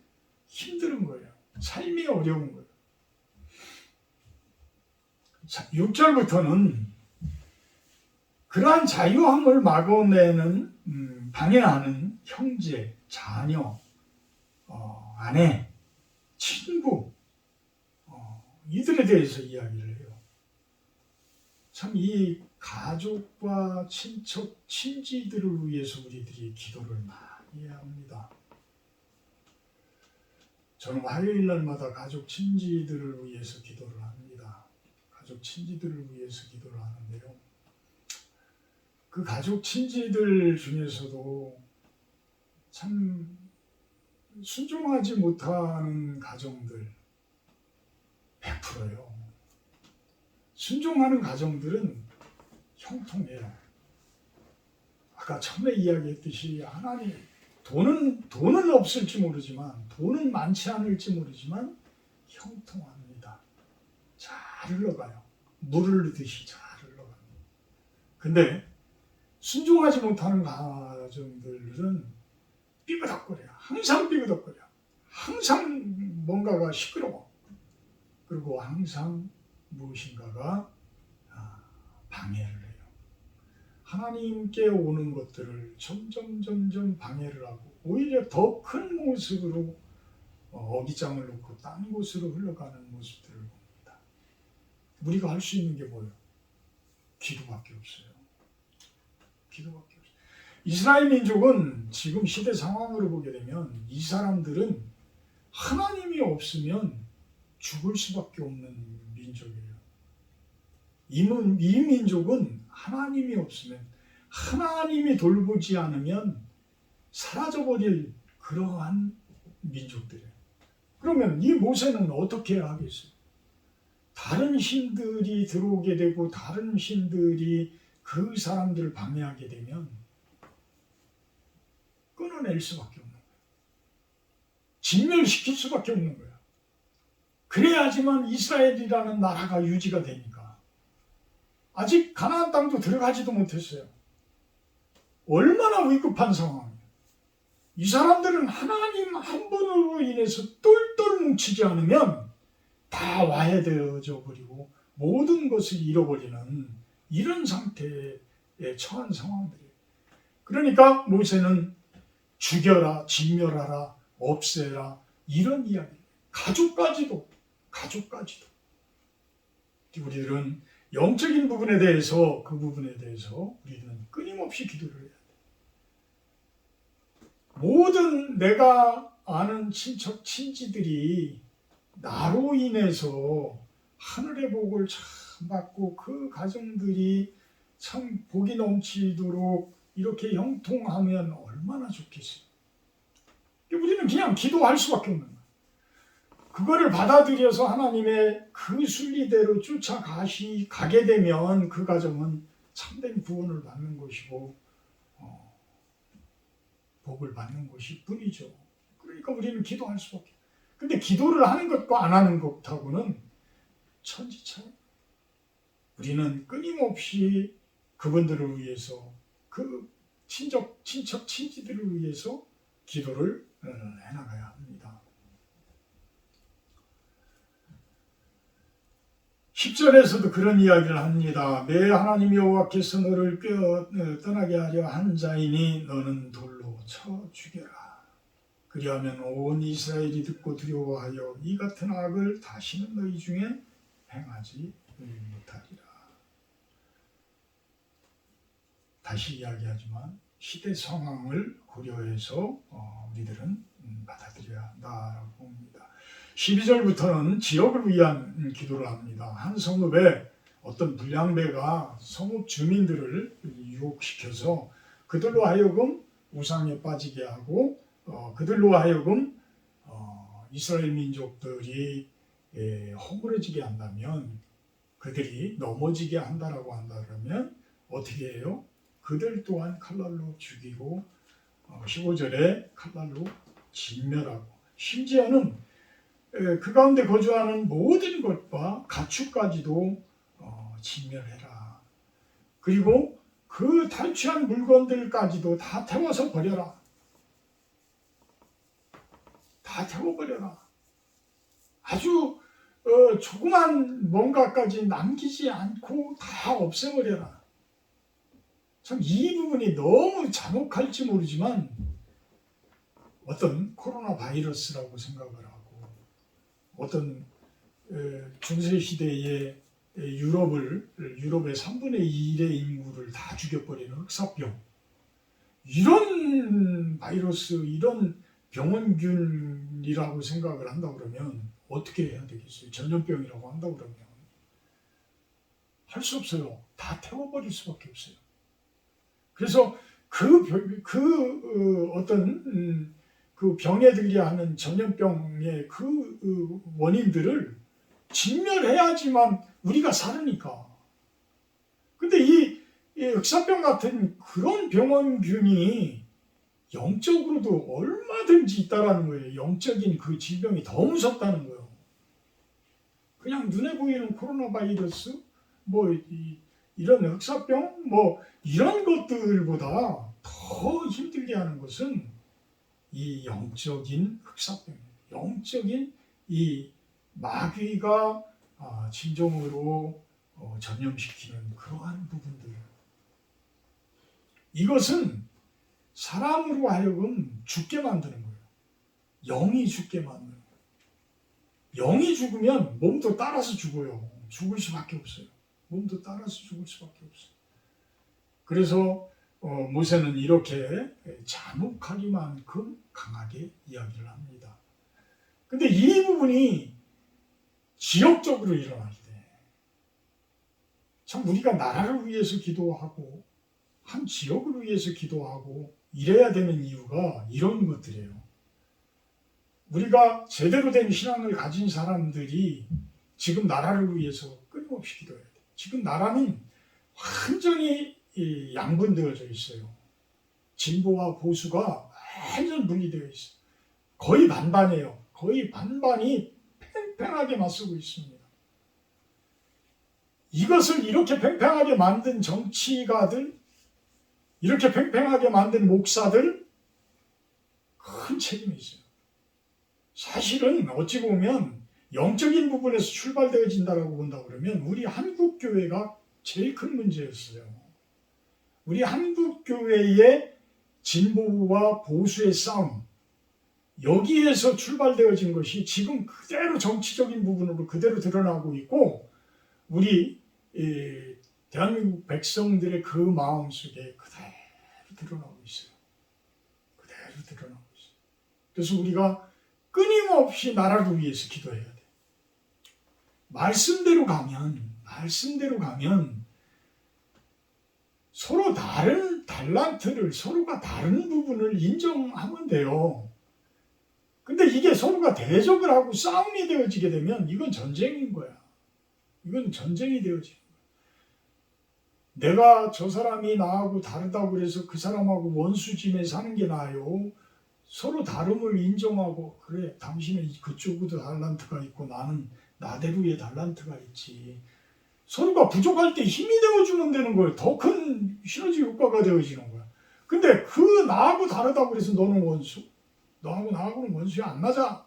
힘든 거예요. 삶이 어려운 거예요. 6절부터는 그러한 자유함을 막아내는 방해하는 형제, 자녀, 아내, 친구 이들에 대해서 이야기를 해요. 참 이 가족과 친척, 친지들을 위해서 우리들이 기도를 많이 해야 합니다. 저는 화요일 날마다 가족, 친지들을 위해서 기도를 합니다. 가족, 친지들을 위해서 기도를 하는데요. 그 가족, 친지들 중에서도 참 순종하지 못하는 가정들 100%예요. 순종하는 가정들은 형통해요. 아까 처음에 이야기했듯이 하나님 돈은 없을지 모르지만 돈은 많지 않을지 모르지만 형통합니다. 잘 흘러가요. 물을 넣듯이 잘 흘러갑니다. 근데 순종하지 못하는 가정들은 삐그덕거려요. 항상 삐그덕거려. 항상 뭔가가 시끄러워. 그리고 항상 무엇인가가 방해를 해요. 하나님께 오는 것들을 점점 방해를 하고 오히려 더 큰 모습으로 어깃장을 놓고 딴 곳으로 흘러가는 모습들을 봅니다. 우리가 할 수 있는 게 뭐예요? 기도밖에 없어요. 기도밖에 없어요. 이스라엘 민족은 지금 시대 상황으로 보게 되면 이 사람들은 하나님이 없으면 죽을 수밖에 없는 민족이에요. 이 민족은 하나님이 없으면 하나님이 돌보지 않으면 사라져버릴 그러한 민족들이에요. 그러면 이 모세는 어떻게 하겠어요? 다른 신들이 들어오게 되고 다른 신들이 그 사람들을 방해하게 되면 끊어낼 수밖에 없는 거예요. 진멸시킬 수밖에 없는 거예요. 그래야지만 이스라엘이라는 나라가 유지가 되니까. 아직 가나안 땅도 들어가지도 못했어요. 얼마나 위급한 상황이에요. 이 사람들은 하나님 한 분으로 인해서 똘똘 뭉치지 않으면 다 와해되어져 버리고 모든 것을 잃어버리는 이런 상태에 처한 상황들이에요. 그러니까 모세는 죽여라, 진멸하라, 없애라 이런 이야기. 가족까지도. 우리들은 영적인 부분에 대해서 그 부분에 대해서 우리는 끊임없이 기도를 해야 돼. 모든 내가 아는 친척 친지들이 나로 인해서 하늘의 복을 참 받고 그 가정들이 참 복이 넘치도록 이렇게 형통하면 얼마나 좋겠어요. 우리는 그냥 기도할 수밖에 없는 거예요. 그거를 받아들여서 하나님의 그 순리대로 쫓아가게 되면 그 가정은 참된 구원을 받는 것이고 복을 받는 것이 뿐이죠. 그러니까 우리는 기도할 수밖에. 근데 기도를 하는 것과 안 하는 것하고는 천지 차이. 우리는 끊임없이 그분들을 위해서 그 친척 친지들을 위해서 기도를 해나가야 합니다. 10절에서도 그런 이야기를 합니다. 내 하나님 여호와께서 너를 떠나게 하려 한 자이니 너는 돌로 쳐 죽여라. 그리하면 온 이스라엘이 듣고 두려워하여 이 같은 악을 다시는 너희 중에 행하지 못하리라. 다시 이야기하지만 시대 상황을 고려해서 우리들은 받아들여야 한다라고 봅니다. 12절부터는 지역을 위한 기도를 합니다. 한 성읍에 어떤 불량배가 성읍 주민들을 유혹시켜서 그들로 하여금 우상에 빠지게 하고 그들로 하여금 이스라엘 민족들이 허물어지게 한다면, 그들이 넘어지게 한다라고 한다면 어떻게 해요? 그들 또한 칼날로 죽이고 15절에 칼날로 진멸하고, 심지어는 그 가운데 거주하는 모든 것과 가축까지도 진멸해라. 그리고 그 탈취한 물건들까지도 다 태워서 버려라. 다 태워버려라. 아주 조그만 뭔가까지 남기지 않고 다 없애버려라. 참 이 부분이 너무 잔혹할지 모르지만 어떤 코로나 바이러스라고 생각을 하고, 어떤 중세시대의 유럽의 3분의 1의 인구를 다 죽여버리는 흑사병, 이런 바이러스, 이런 병원균이라고 생각을 한다 그러면 어떻게 해야 되겠어요? 전염병이라고 한다 그러면 할 수 없어요. 다 태워버릴 수밖에 없어요. 그래서 어떤 그 병에 들게 하는 전염병의 그 원인들을 진멸해야지만 우리가 사르니까. 근데 이 흑사병 같은 그런 병원균이 영적으로도 얼마든지 있다라는 거예요. 영적인 그 질병이 더 무섭다는 거예요. 그냥 눈에 보이는 코로나 바이러스, 이런 흑사병, 이런 것들보다 더 힘들게 하는 것은 이 영적인 흑사병, 영적인 이 마귀가 진정으로 전염시키는 그러한 부분들. 이것은 사람으로 하여금 죽게 만드는 거예요. 영이 죽게 만드는 거예요. 영이 죽으면 몸도 따라서 죽어요. 죽을 수밖에 없어요. 몸도 따라서 죽을 수밖에 없어요. 그래서 모세는 이렇게 잔혹하기만큼 강하게 이야기를 합니다. 근데 이 부분이 지역적으로 일어날 때 참 우리가 나라를 위해서 기도하고 한 지역을 위해서 기도하고 이래야 되는 이유가 이런 것들이에요. 우리가 제대로 된 신앙을 가진 사람들이 지금 나라를 위해서 끊임없이 기도해야 돼. 지금 나라는 완전히 양분되어져 있어요. 진보와 보수가 완전 분리되어 있어요. 거의 반반이에요. 거의 반반이 팽팽하게 맞서고 있습니다. 이것을 이렇게 팽팽하게 만든 정치가들, 이렇게 팽팽하게 만든 목사들, 큰 책임이 있어요. 사실은 어찌 보면 영적인 부분에서 출발되어진다고 본다고 그러면 우리 한국교회가 제일 큰 문제였어요. 우리 한국교회의 진보와 보수의 싸움, 여기에서 출발되어진 것이 지금 그대로 정치적인 부분으로 그대로 드러나고 있고, 우리 대한민국 백성들의 그 마음속에 그대로 드러나고 있어요. 그대로 드러나고 있어요. 그래서 우리가 끊임없이 나라를 위해서 기도해야 돼. 말씀대로 가면 서로 다른 달란트를, 서로가 다른 부분을 인정하면 돼요. 근데 이게 서로가 대적을 하고 싸움이 되어지게 되면 이건 전쟁인 거야. 이건 전쟁이 되어지는 거야. 내가 저 사람이 나하고 다르다고 그래서 그 사람하고 원수짐에 사는 게 나아요. 서로 다름을 인정하고, 그래, 당신은 그쪽에도 달란트가 있고 나는 나대로의 달란트가 있지. 서로가 부족할 때 힘이 되어주면 되는 거예요. 더 큰 시너지 효과가 되어지는 거야. 근데 그 나하고 다르다고 그래서 너는 원수? 나하고는 원수야 안 맞아.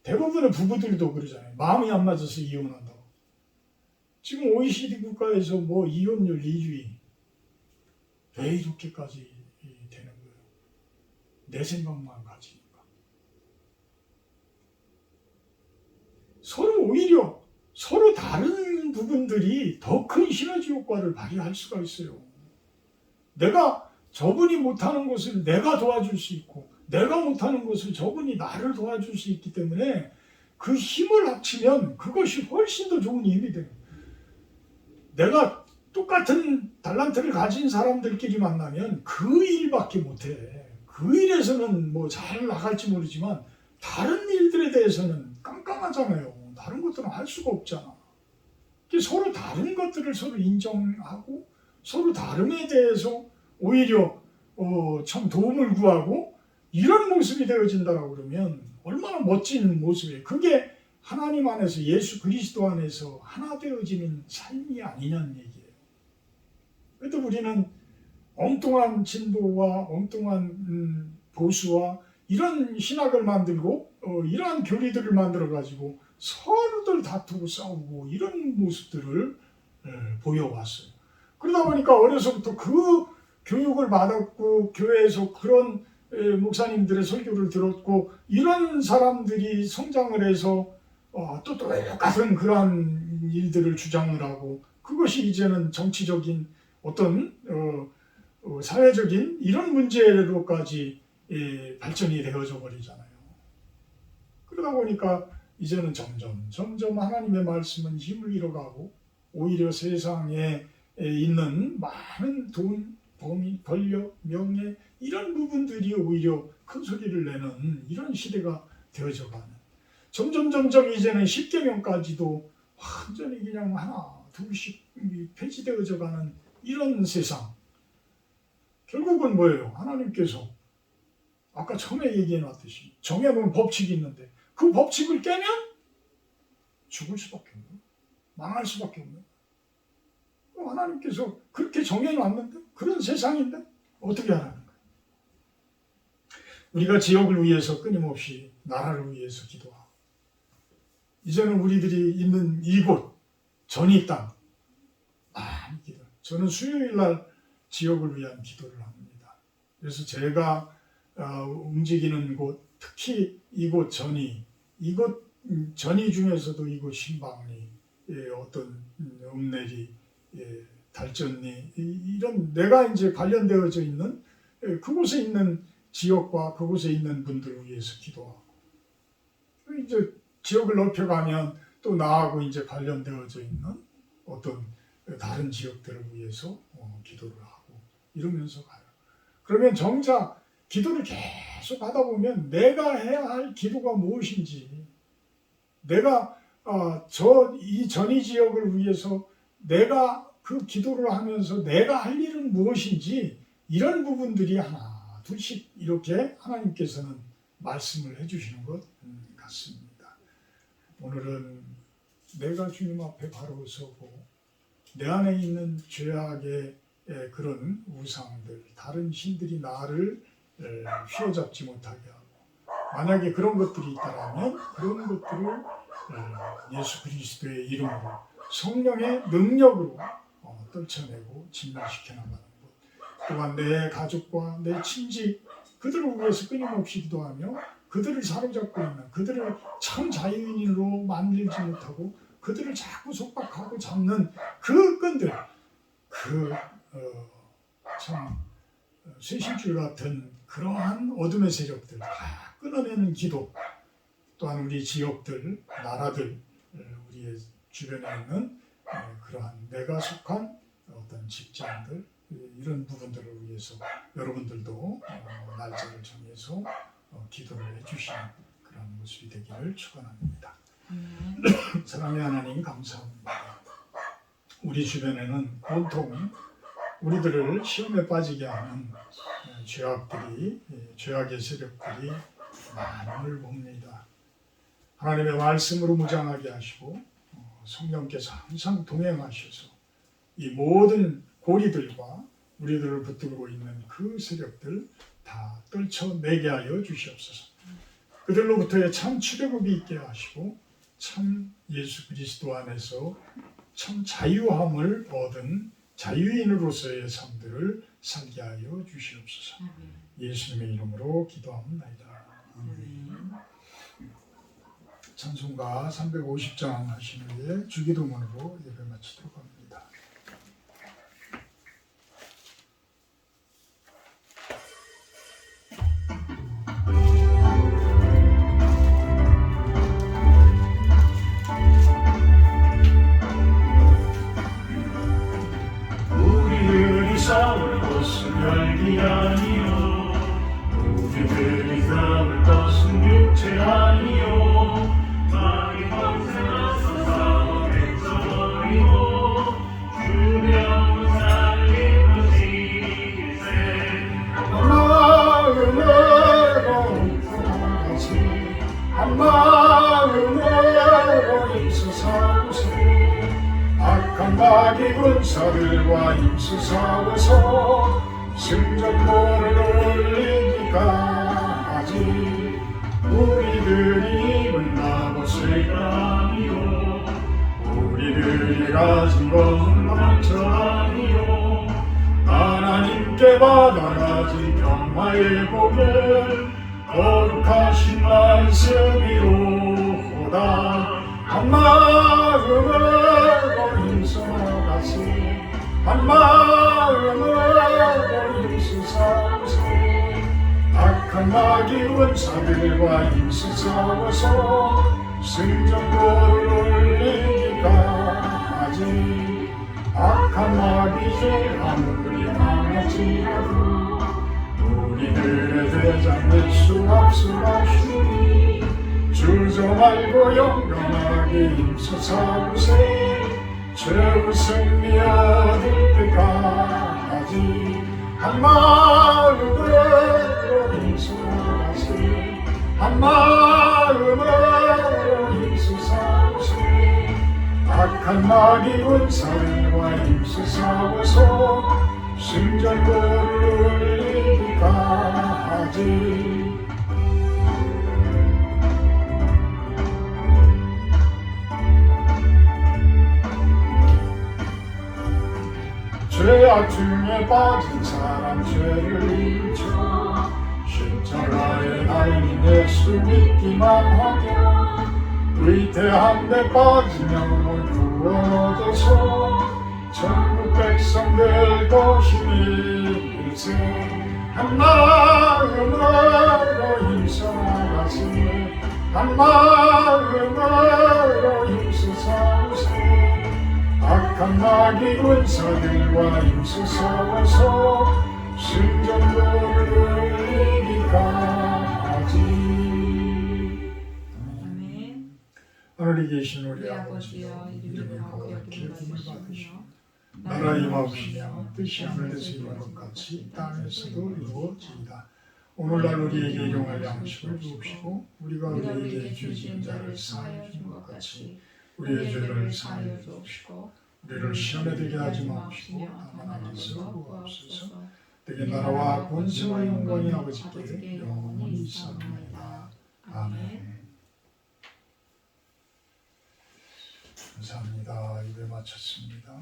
대부분의 부부들도 그러잖아요. 마음이 안 맞아서 이혼한다고. 지금 OECD 국가에서 뭐 이혼율 2위. 왜 이렇게까지 되는 거예요? 내 생각만 가지니까. 오히려 서로 다른 부분들이 더 큰 시너지 효과를 발휘할 수가 있어요. 내가 저분이 못하는 것을 내가 도와줄 수 있고, 내가 못하는 것을 저분이 나를 도와줄 수 있기 때문에 그 힘을 합치면 그것이 훨씬 더 좋은 힘이 돼요. 내가 똑같은 달란트를 가진 사람들끼리 만나면 그 일밖에 못해. 그 일에서는 뭐 잘 나갈지 모르지만 다른 일들에 대해서는 깜깜하잖아요. 다른 것들은 할 수가 없잖아. 서로 다른 것들을 서로 인정하고 서로 다름에 대해서 오히려 참 도움을 구하고 이런 모습이 되어진다고 그러면 얼마나 멋진 모습이에요. 그게 하나님 안에서, 예수 그리스도 안에서 하나 되어지는 삶이 아니냐는 얘기예요. 그래도 우리는 엉뚱한 진보와 엉뚱한 보수와 이런 신학을 만들고 이러한 교리들을 만들어가지고 서로들 다투고 싸우고 이런 모습들을 보여왔어요. 그러다 보니까 어려서부터 그 교육을 받았고 교회에서 그런 목사님들의 설교를 들었고 이런 사람들이 성장을 해서 또 똑같은 그러한 일들을 주장을 하고, 그것이 이제는 정치적인 어떤 사회적인 이런 문제로까지 발전이 되어져 버리잖아요. 그러다 보니까 이제는 점점 하나님의 말씀은 힘을 잃어가고 오히려 세상에 있는 많은 돈, 범위, 권력, 명예 이런 부분들이 오히려 큰 소리를 내는 이런 시대가 되어져가는, 점점 이제는 10계명까지도 완전히 그냥 하나 둘씩 폐지되어져가는 이런 세상. 결국은 뭐예요? 하나님께서 아까 처음에 얘기해놨듯이 정해놓은 법칙이 있는데 그 법칙을 깨면 죽을 수밖에 없는, 망할 수밖에 없는. 하나님께서 그렇게 정해놨는데, 그런 세상인데 어떻게 하라는 거예요? 우리가 지역을 위해서 끊임없이 나라를 위해서 기도하고, 이제는 우리들이 있는 이곳 전이 땅 많이 기도. 저는 수요일날 지역을 위한 기도를 합니다. 그래서 제가 움직이는 곳, 특히 이곳 전이, 이곳 전이 중에서도 이곳 신방리, 어떤 읍내리, 달전리, 이런 내가 이제 관련되어져 있는 그곳에 있는 지역과 그곳에 있는 분들을 위해서 기도하고, 이제 지역을 넓혀가면 또 나하고 이제 관련되어져 있는 어떤 다른 지역들을 위해서 기도를 하고 이러면서 가요. 그러면 정작 기도를 계속 하다 보면 내가 해야 할 기도가 무엇인지, 내가 이 전이 지역을 위해서 내가 그 기도를 하면서 내가 할 일은 무엇인지 이런 부분들이 하나 둘씩 이렇게 하나님께서는 말씀을 해주시는 것 같습니다. 오늘은 내가 주님 앞에 바로 서고 내 안에 있는 죄악의 그런 우상들, 다른 신들이 나를 휘어잡지 못하게 하고 만약에 그런 것들이 있다면 그런 것들을 예수 그리스도의 이름으로 성령의 능력으로 떨쳐내고 진멸시켜 나가는 것, 또한 내 가족과 내 친지 그들을 위해서 끊임없이 기도하며 그들을 사로잡고 있는 그들을 참 자유인으로 만들지 못하고 그들을 자꾸 속박하고 잡는 그 끈들, 참 쇠실줄 같은 그러한 어둠의 세력들 다 끊어내는 기도, 또한 우리 지역들, 나라들, 우리의 주변에 있는 그러한 내가 속한 어떤 직장들 이런 부분들을 위해서 여러분들도 날짜를 정해서 기도를 해주시는 그런 모습이 되기를 축원합니다. 사랑의 하나님 감사합니다. 우리 주변에는 온통 우리들을 시험에 빠지게 하는 죄악의 세력들이 많음을 봅니다. 하나님의 말씀으로 무장하게 하시고 성령께서 항상 동행하셔서 이 모든 고리들과 우리들을 붙들고 있는 그 세력들 다 떨쳐내게 하여 주시옵소서. 그들로부터의 참 출애굽이 있게 하시고 참 예수 그리스도 안에서 참 자유함을 얻은 자유인으로서의 삶들을 살게 하여 주시옵소서. 예수님의 이름으로 기도합니다. 찬송가 350장 하신 후에 주기도문으로 예배 마치도록 합니다. 우리들이 싸울 것은 혈기 아니요 우리들이 싸울 것은 육체 아니요 마귀 번성하서 싸워뱉어버리고 주병은 살리고 지세 한 마음으로 힘쓰사오세 악한 마귀 군사들과 힘쓰사오서 승전보를 올리기까지 우리들이 입은 갑옷을 아니요 우리들이 가진 것은 방처 아니요 하나님께 받아가진 평화의 복을 거룩하신 말씀이로다. 한 마음으로 힘써나가시 한 마음으로 힘쓰사오세 악한 마귀 원사들과 힘쓰사오서 승전보를 올리기까지 악한 마귀들 아무리 강하지라도 우리들의 대장 예수 앞서가시니 주저 말고 용감하게 힘써사오세 최후 승리 얻을 때까지 한 마음으로 힘써나가세 한 마음으로 힘써사오세 악한 마귀 군사들과 힘쓰사오서 승전보를 올리기까지 죄악 중에 빠진 사람 죄를 잊어 십자가에 달린 예수 믿기만 하면 위태한 데 빠진 영혼 구원 얻어서 천국 백성 될 것이니 일세 한 마음으로 힘써나가세 한 마음으로 힘쓰사오세 악한 마귀 군사들과 힘쓰사오서 승전보를 올리기까지. 아멘. 하나님 하늘에 계신 우리 우리 아버지여 아버지여 이름이 이름이 거룩하게 거룩하게 기름을 받으시며 받으시며 나라 임하옵시며 뜻이 하늘에서 이루어진 것 같이 땅에서도 이루어지이다. 오늘날 우리에게 일용할 양식을 주옵시고 우리가 우리에게 죄진 자를 사하여 준 것 같이 우리의 죄를 사하여 주옵시고 우리를 시험에 들게 하지 마옵시고 다만 악에서 구하옵소서. 때에 나라와 권세와 영광이 아버지께 영원히 있사옵나이다. 아멘. 감사합니다. 예배 마쳤습니다.